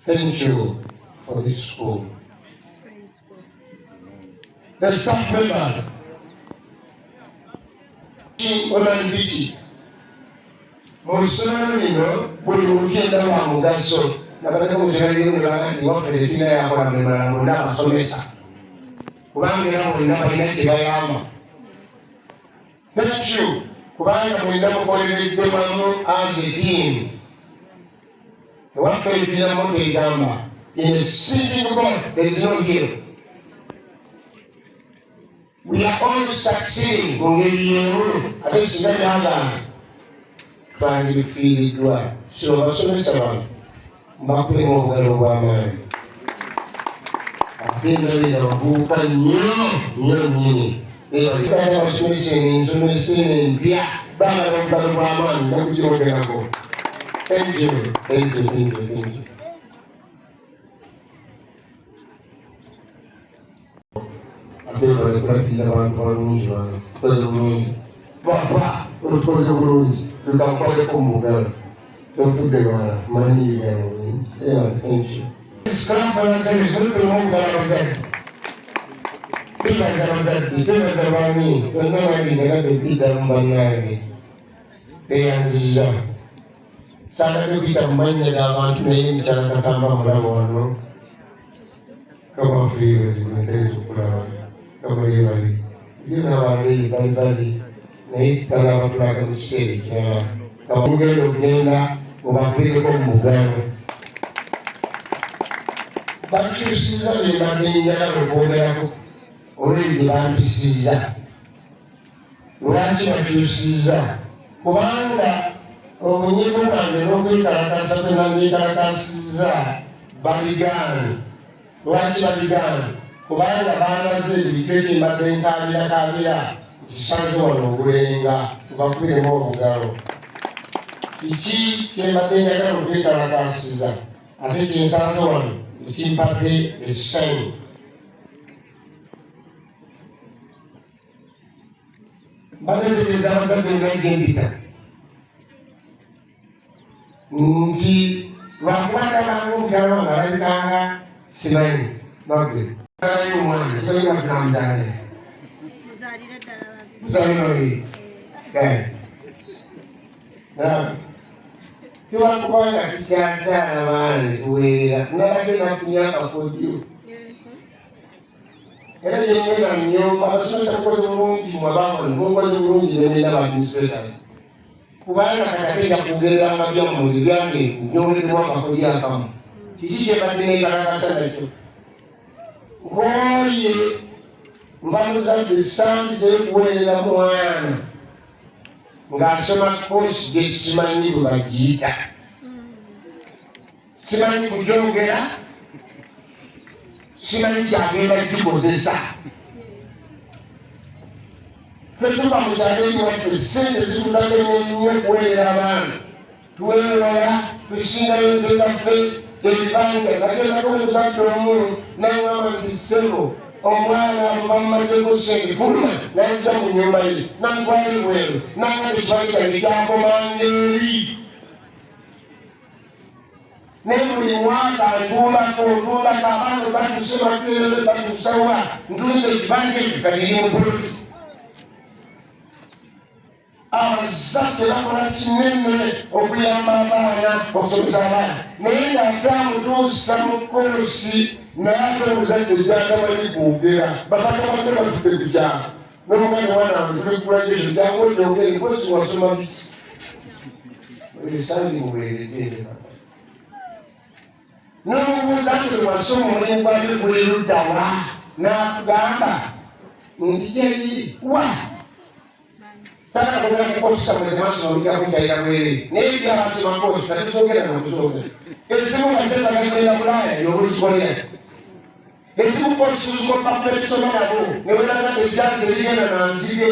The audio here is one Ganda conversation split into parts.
Thank you for this school. The staff members, Olambiki, Musumba lino buli mugenda wa mugaso nabataka musiraliyo ne bagandi waffe tetulina yakola mirala munda abasomesa kubanga era mulina balina kyebayamba. Thank you kubanga mulina mukoleredde wamu as a team. Ewaffe tulina moto egamba in a single God there is no hero. We are all succeeding mu ngeri y'emu ate singa byagamba twandibifiiriddwa. So basomesa bano mbakuemu obugalo bw'amaanyi ate ndabira bavubuka nnyo nnyini beebalisanga basomesa ensomesa eno empya baagala obugalo bw'amaanyi nakugyogerako. Thank you. Ate bali kulabirira abantu balungi bano tukoze bulungi papa otukoze bulungi tukamukwateko mu bugalo tofudde bana manyi bigambo bingi. Thank you. Twebaza abazadde, twebaza abaani, bonna nange nga biddamu bannange beyanziza. Saagala kuyita mu mannya g'abantu naye mukyala Katamba mulaba wano kabafiirezi netereeza okulaba kabayebali ye n'abalala bali naye tutalaba tulaga mu kiseera ekirala kabamugenda okugenda obakuireko mu mugano. Bakyusiza bye mbadde njagala okwogerako olw'ebyo bampisizza. Lwaki bakyusiza? Kubanga obunyiivu bwange n'okwekalakasa kwe nangeekalakasizza babigaanye. Lwaki babigaanye? Kubanga baanaze ebiriko ekyo mbadde nkaabirakaabira kisanze wano obulenga bakubiremu obugalo. Kiki kyembadde njagala okwekalakasiza ate kyensanze wano ekimpadde essanyu. Bategeeza abazadde ng'empita nti lwakubanga banga omukyala wange alabikanga simanyi bagwe alayo omwana soyinga tunamuzaale muzaalira babiri tiwakubanga tukyazaala baana tuweerera nabadde nafunye akakodyo era gyenyera nnyo abasomesa bukoze bulungi mwabamani bukoze bulungi nemwena baadministrators kubanga katateeka kugereranga byammwe byange njoleddemu akakodyo akamu. Kiki kyembadde neekalakasa nakyo? Nkooye mba muzadde essangi z'ekuweerera mwana ng'asoma koosi gye simanyi bwe bagiyita, simanyi kugyogera, simanyi kyagenda kikozesa. Ffe tuva mu kyalo ekiwaffe ssente zitutaganya nnyo okuweerera abaana, tuweewala tusingayo ente zaffe ebibanja. Nagendako omuzadde omu n'aŋŋamba nti ssebo omwana bamumazeko ssente fuluma n'azza mu nnyumba ye n'antwala ebweru n'anga tekibali kyange kyakomanga eri. Naye buli mwaka ntuulako abaana batuse makerere batusawa ntuliza ekibanja ekyo kaliri mu poloti. Abazadde bakola kinene okuyamba abaana okusomesa abaana naye ng'ate amutuusa mu koosi naye ate omuzadde gyagamanyi kwogera bakakabadde batudde ku kyalo n'omwana wana wange tulekulajeso jangu olyogere koosi wasoma biki esangi muweeredde n'omubuuza nti wasoma omulimu gwate guli luddawa n'akugamba nti gyegiri wa sana kugenda kukosi Samuel Kajoba kujaira bwere naye byabasoma kosi natusogera n'okusogera ezimu gazeta gagenda Bulaaya y'obulikikolera ezimu kosi tuzikopa kusoma nabo ne weraga ejjanzi erigenda nanzige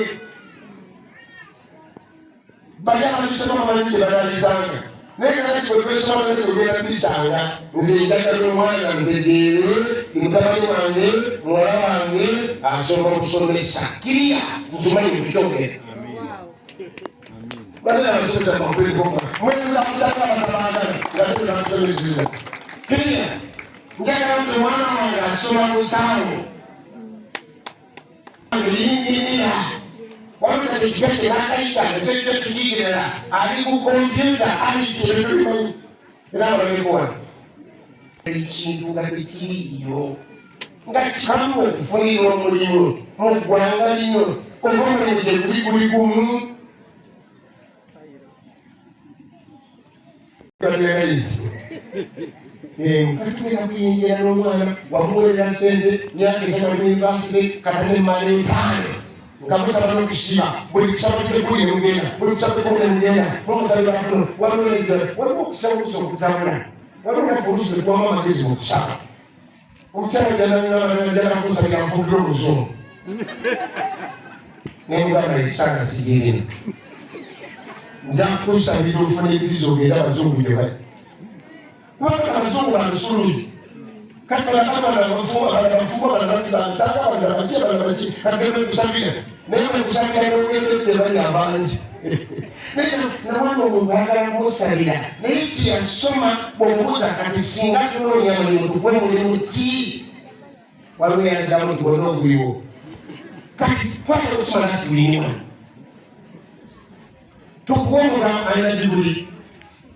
bajja batusoma bamanyi gye banaalizanga naye kati bwe twesoma nate tugenda bisanga nze njagala omwana ntegeere mutabani wange muwala wange asoma okusomesa kiriya nkimanyi kukyogera. Bale abasomesa bakwekoma mweza kutaka abaana nga tunamusomeseza Clear. Njagala nti mwana wange asoma ku ssaawo. Yinginiya. Wabula kati ekiga kye baakayitanga kyekyo tukigerera ali ku kompyuta ayitire tulimanyi. Era abalabikuwana. Ekintu nga tekiriyo. Nga kikalu okufunira omulimu mu ggwanga lino. Oba omulimu gye guli gumu. Katugenda kuyingira n'omwana wamuweerera ssente myaka esatu mu yunivasite katane emmanda 5 nga musaba n'okusiba buli kusaba tekuli mugenda buli kusaba tekuli mugenda mumusabira kuno waliwo okusaba okusa okutambula waliwo nafulusi tekwamu amagezi mu kusaba omukyala jana kusabira nfudde omuzungu nemugamba ekusanga sigirina njakusabira ofuna ebiriza ogenda abazungu gye bali kubanga abazungu balusulungi kati bafumba banabaki agenda kusabira naye bekusabira n'ogendedde bali abangi nawana omuntu ayagala kumusabira naye kyeyasoma bw'omubuuza kati singa tunoonya mulimu tukwe mulimu ki waliwo yanzamu nti bonna oguliwo kati twagala okusoma nati tuliniwa tukuwomula alina diguli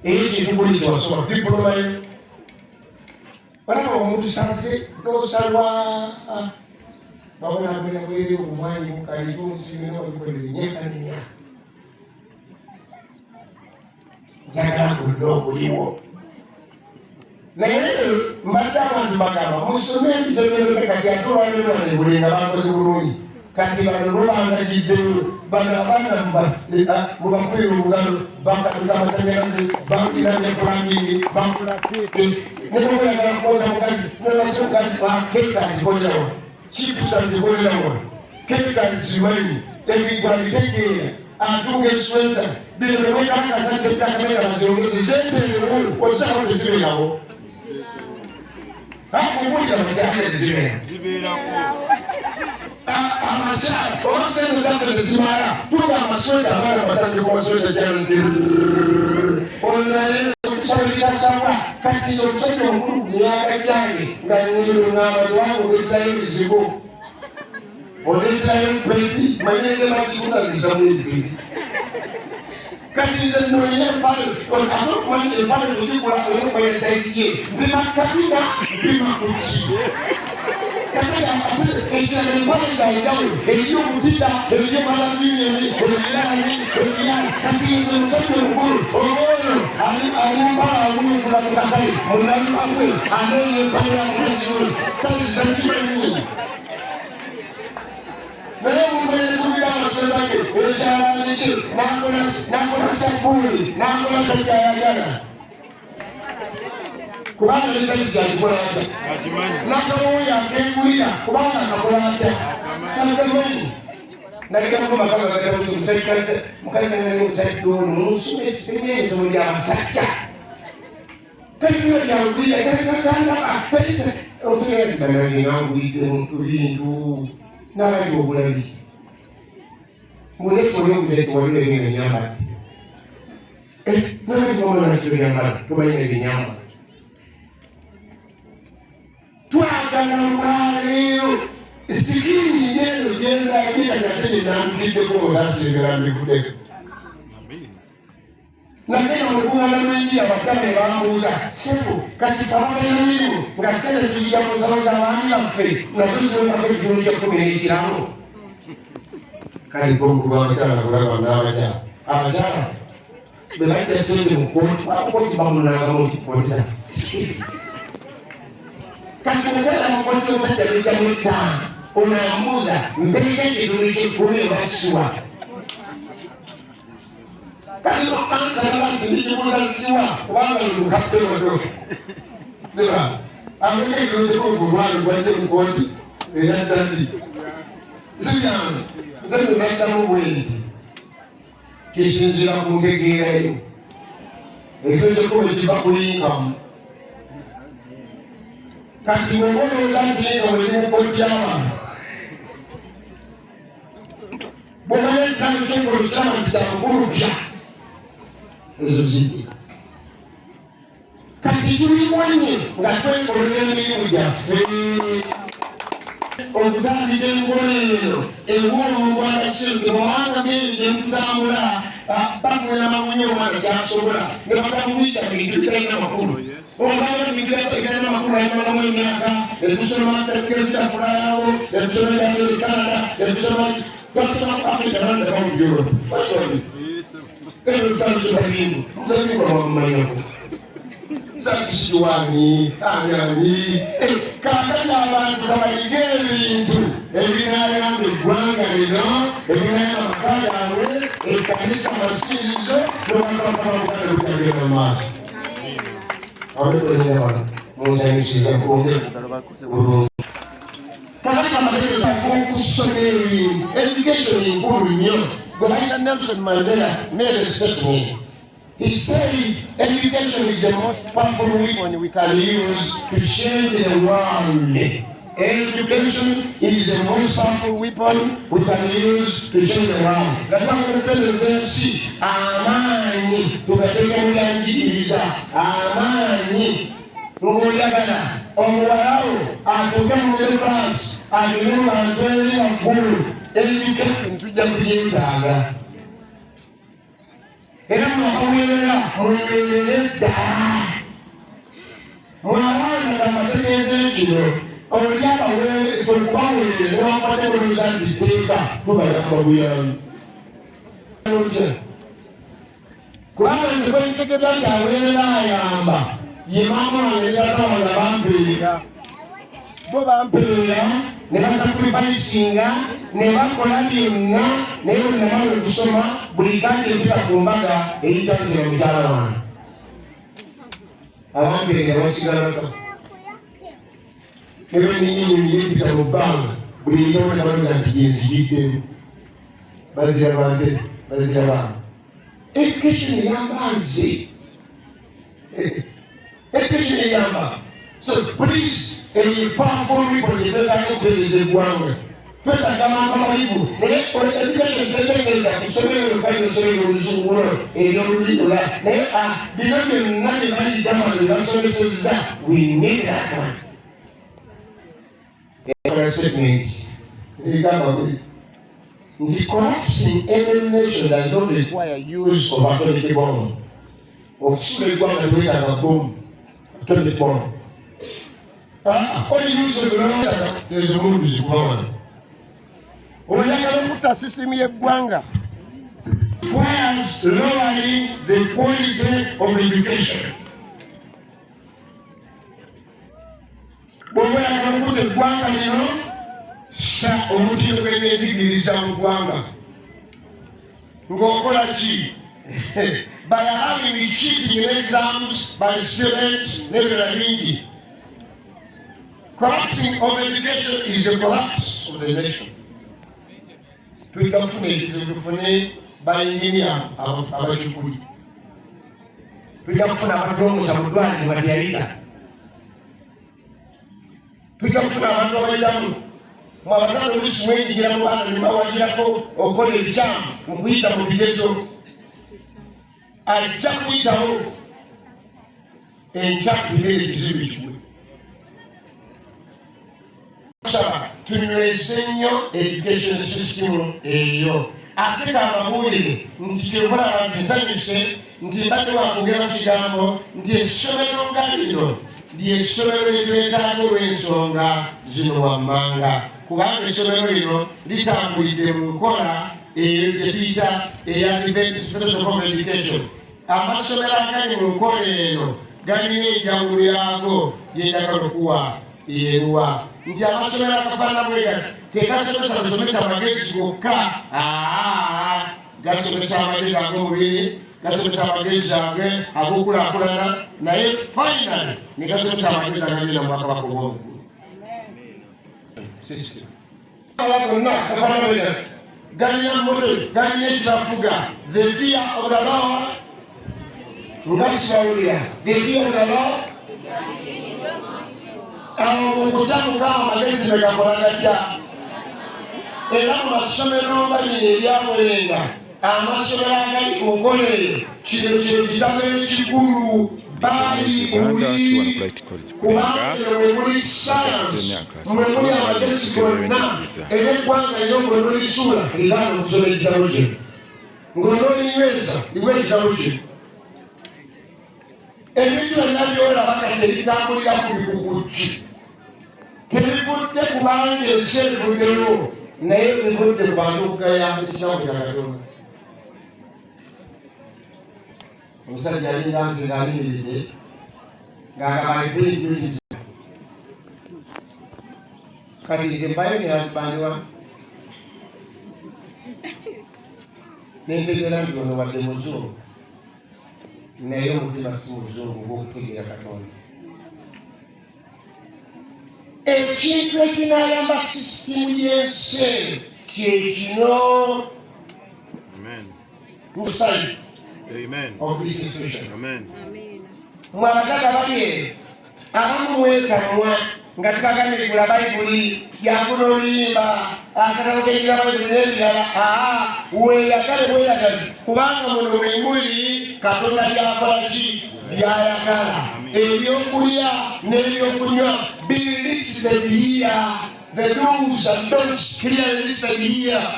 ekintu buli kyosoma diploma ye olaba omuntu sanze n'osalwa babonabona bwere omwanyi mukaliga omusimira olikolera emyaka n'emyaka njagala gonna obuliwo naye mbadde abantu bagamba musome ebitebereke kati atulwalirwane bulinga bakoze bulungi kati bano lubandagiddeyo bano abaana mubakwira obugalo bakatuka amasanyalaze bankiranye pulambingi bankulateeke nebabayagala kukoza mukazi nolase mukazi keeka nzikolerawo kipusa nzikolerawo keeka nzimanyi ebintu abitegeera atunga esweta bino bwekalakasaisekyakameeza bazongeze zenteerewo osalawo tezibeerawo akubulira makyaka tezibeerawo amashaala oba sente zaffe tezimala tuba amasweta abaana basanje ku masweta onaye okusabiritasabwa kati omusajja omukulu myaka gyange nga ngamba wange oleetayo ebizibu oleetayo empeti manyenge makikutazisa mu empeti kati nze nolina empale ate okumanya empale kugigula olina okumanya saizi ye mpima kabina mpima kuki ekirala empale zanjawulo eriyo obutita eriyo malazini ebirani kati nze omusajja omukulu olwono ali mpala agumukula mukakale munalibakwe anoonya empale yamukaziwe saizi zanjimanyi naye omuntu eyekubira amasonda ge ekyalani kye nakola sabbuuni nakola kakyayagala kubanga esaizi alikola atya nakamuuya akengulira kubanga akakola atya nagamanyi nagirako makaga gatabusa omusaikase mukazi nani omusajja ono munsomesi terina ebisomo byabasajja talina byawulira kakakandaba ofunaanangulidde muntu bintu n'abali obulabi munekisobole okutekiwalira ebintu enyambadde n'abali omulonakyo byambala tubalina ebinyambala twagala lwaleero sikirini ngeno gyendagera nate yenandukiddeko omusasirigala mbivuddeko nagenda olukungana lw'enjira abakyala ne bambuuza sebo kati fabagalina mirimu nga sente tuziga mu nsalo z'abaami baffe nazo zirondako ekitundu ky'ekkumi n'ekiramu kale komukulu abakyala nakulaba n'abakyala abakyala bwe bajja sente mu kooti abakooti bamunangamu okikootisa kati ogenda mu kooti omusajja lwejjamu ettaano onambuuza mbeera ekitundu ky'ekkumi obasiwa kati okansaba nti ndikibuuzasiwa kubanga lukappeodo eba ameka ekitundu ky'okulwalo gwadde mu kooti era ddandi zibyange nze nebaddamu bwenti kisinzira ku ntegeerayo ekitundu ky'ekkumi kiva kuyingamu kati bwebonooza nti nga buli mu kooti y'abantu bwomanya ekitandu ky'engolo kyama nti kyakulupya ezo ziri kati tuliwanye nga twekolera emirimu gyaffe okutandika enkola eno ew'omuntu agasente mubanga geeyo gye mutambula bafunira mamunye omwana gyasobola nga batamuyisa bintu bitalina makulu omwana bintu bitalina makulu ayimalamu emyaka etusoma tekezitakulayawo etusoma ebyageri Canada etusoma twasoma Africa nanza bamu Europe ebyo tutalusoma bintu tutabikolawamumanyako Sakiwani, Angani, kakati abantu kabayiga ebintu ebinayamba eggwanga lino ebinayamba amaka gaabwe ekkanisa amasirizo nobatabaganda butagenda mu maaso abekolinga bano munsanyusiza konge bulungi kakati kamategeeza okusoma ebintu education nkulu nnyo gwe bayita Nelson Mandela made a statement. He said education is the most powerful weapon we can use to change the world. Education is the most powerful weapon we can use to change the world. Gatwamuterezensi amanyi tugateeka mu by'enjigirizza amanyi ng'oyagala omuwalawo atuuke mu class agende mu bantu eri waggulu education tujja kugyetaaga. Era mwakawerera mwewerere ddala mwabaana bamategeeza ekiro olyabaweere fe kubaweere newampatekolooza nti teeka tubayakabuyambi kubanga nze kwentegera nti aweerera ayamba ye maama wange tatawanga bampeera bo bampeera ne basakrifaisinga ne bakola byonna naye olinamalwe okusoma buli kandi empita ku mbaga eyitazira mukyala wange abampeera basigalako ne beninyinyi yempita mu bbanga buli eyawo ne balooza nti gyenzibiddemu bazira bante bazira baana education eyamba nze education eyamba. So please, a powerful weapon is better than to the ground. Better than our evil. Education is so many kinds of world. A young little lad. They are becoming nothing but basomesa. We need that one. The collapse in any nation does not require use of atomic bomb. Of super bomb and we have a bomb. Atomic bomb. Only use of the there is a mood is gone. Oyagala system yeggwanga requires lowering the quality of education. Oyagala kutta eggwanga lino sa omutindo gw'ebyenjigiriza mu ggwanga ng'okola ki? By having cheating in exams by students n'ebirala bingi. Collapsing of education is the collapse of the nation. Tufune by engineer abachukuli. Tufuna abatongoza mu ddwaliro batyayita. Tufuna abantu abayitamu. Mwabazadde oluusi mwenyigira mu baana ne bawagirako okola ebikyamu mu kuyita mu bigezo. Ajja kuyitawo enkya kubeera ekizibu kimwe. Tunyweze nnyo education system eyo. Ate kababuulire nti kyebulaba nti nsanyuse nti mbadde wakwogera mu kigambo nti essomero nga lino ly'essomero eryetaaga olw'ensonga zino wammanga. Kubanga essomero lino litambulidde mu nkola eyo gye tuyita eya Adventist education. Amasomero agali mu nkola eno galina enjawulo yaago gye njagala okuwa yeruwa. Nti amasomero akafaana bwe gati tegasomesa busomesa amagezi gokka. Gasomesa amagezi ag'omubiri, gasomesa amagezi ag'okulaakulana, naye finally ne gasomesa amagezi agagenda mu bwakabaka obw'omukulu. Gonna akafaana bwe gati galina model, galina ekibafuga. The fear of the Lord nga kibawulira. The fear of the Lord okutandika amagezi megakola gajja. Era mu masomero balina ebyabwerenga amasomero agali ku nkola eyo kino kitabo ekikulu Central Uganda tuwa na Light College Bulenga emyaka yeby'enjigirizza ebintu byonna byolaba kati ebitambulira ku bikuguki tebivudde kubanga ensi ebivuddeyo naye bivudde ku bantu okugayamba ekigambo kya Katonda. Omusajja alinga nze ng'alimiridde ng'agamba byeb'enjigirizza kati nze mbayo ne husband wa nentegeera nti ono wadde muzungu naye omutima si muzungu ng'okutegeera Katonda. Ekintu ekinaayamba sisitimu y'ensi kye kino musali of this institution. Mwe abasajja babye abamu mwetamwa nga tubaganirigula bayibuli yakuno oluyimba akatalo k'ekiga bayibuli n'ebirala weeyagale bweyagazi kubanga muno mwenguli Katonda byakola ki byayagala. Ebyokulya n'ebyokunywa be listed here, the do's and don'ts clearly listed here.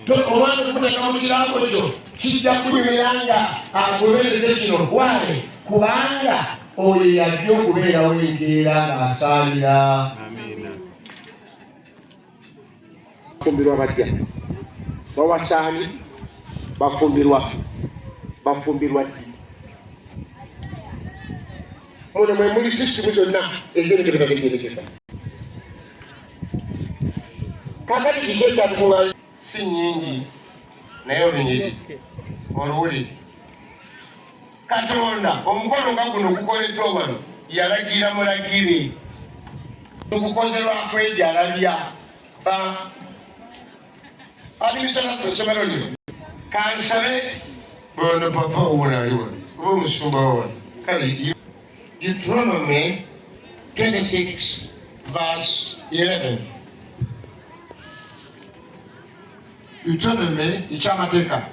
Omwana okuteeka mu kirango kyo kijja kunyweranga agoberere kino wale kubanga oyo yajja okubeerawo enkeera ng'asaalira. Bafumbirwa bajja bawasaani bafumbirwa ddi muno mwe muli sisitimu zonna ez'enteekateeka. Kakati kiko ekyabukunga si nnyingi naye olunyiri oluwuli Katonda omukolo nga guno gukoleddwa wano yalagira mulagire tugukoze lwakwejalabya ba administrators essomero lino kansabe ono papa owona ali wano oba omusumba wano kale Deuteronomy 26 verse 11. Deuteronomy ikyamateeka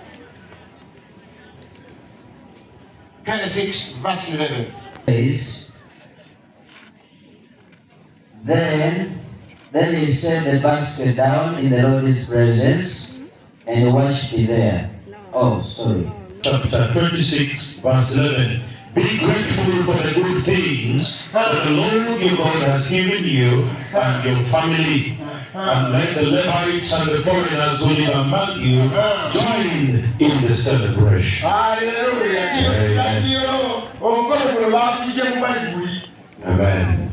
26 verse 11 says, Then he set the basket down in the Lord's presence and washed it there. Chapter 26 verse 11. Be grateful for the good things that the Lord your God has given you and your family, and let the Levites and the foreigners who live among you join in the celebration. Hallelujah. Amen.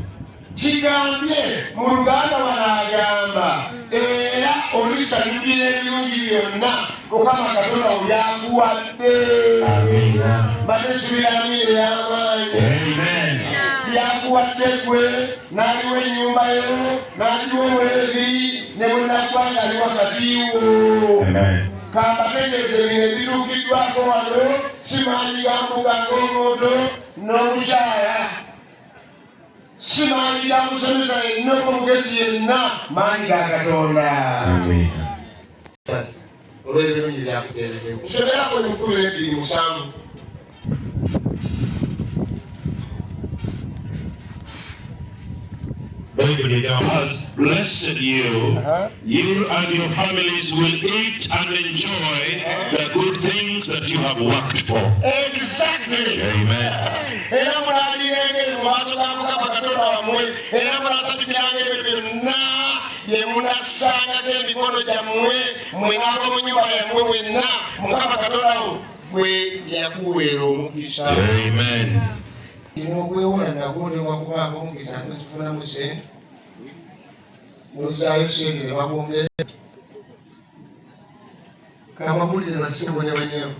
Kigambye mu Luganda wanaagamba era olusanyukira ebirungi byonna Mukama Katonda byakuwadde. Batesubiramu y'amaanyi byakuwadde gwe n'aliwo ennyumba yo n'aliwo Omuleevi ne munnaggwanga ali wakati wo. Kambategeeze bino ebiruukiddwako wano si maanyi ga mbuga ng'omoto n'omukyala si maanyi ga musomesa yenna omugezi yenna maanyi ga Katonda. Olw'ebirungi byakuteereddeko nsoberako emikulu 27. Has blessed you, you and your families will eat and enjoy the good things that you have worked for. Exactly. Amen. Era munaalirenge mu maaso ga Mukama Katonda wammwe era munaasabikiranga ebyo byonna bye munassangako emikono gyammwe mmwe n'ab'omu nnyumba yammwe mwenna Mukama Katonda gwe yakuweera omukisa. Amen. N'okwewola nagwo newakubaako omukisa ntuzifunamu sente nozaayo sente ne bakwongera kamabulire basibo ne banyamu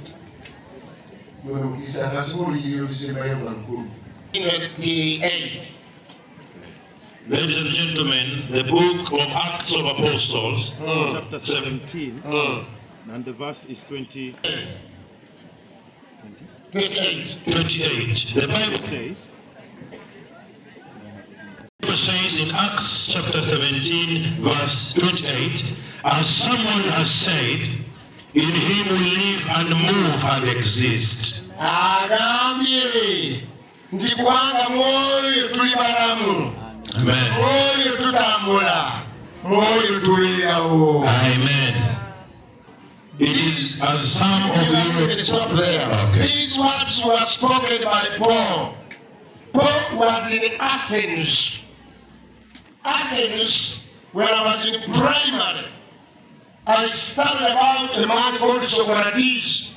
gono mukisa ngasobola oluyiriro lusembayo nga lukulu. 28. Ladies and gentlemen, the book of Acts of Apostles, chapter 17, and the verse is 28. The Bible says in Acts chapter 17 verse 28, as someone has said, in him we live and move and exist. Agambye nti kubanga mwoyo tuli balamu, mwoyo tutambula, mwoyo tubeerawo. Amen. It is as some of you stop there. Okay. These words were spoken by Paul. Paul was in Athens. Athens, when I was in primary, I studied about a man called Socrates.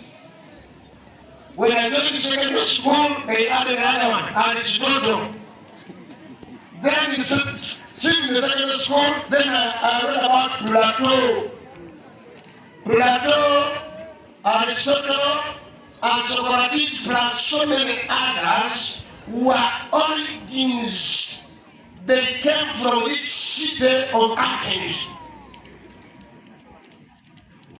When I got to secondary school, they added another one, Aristotle. Then still in the secondary school, then I read about Plato. Plato, Aristotle, and Socrates, plus so many others, were origins. They came from this city of Athens.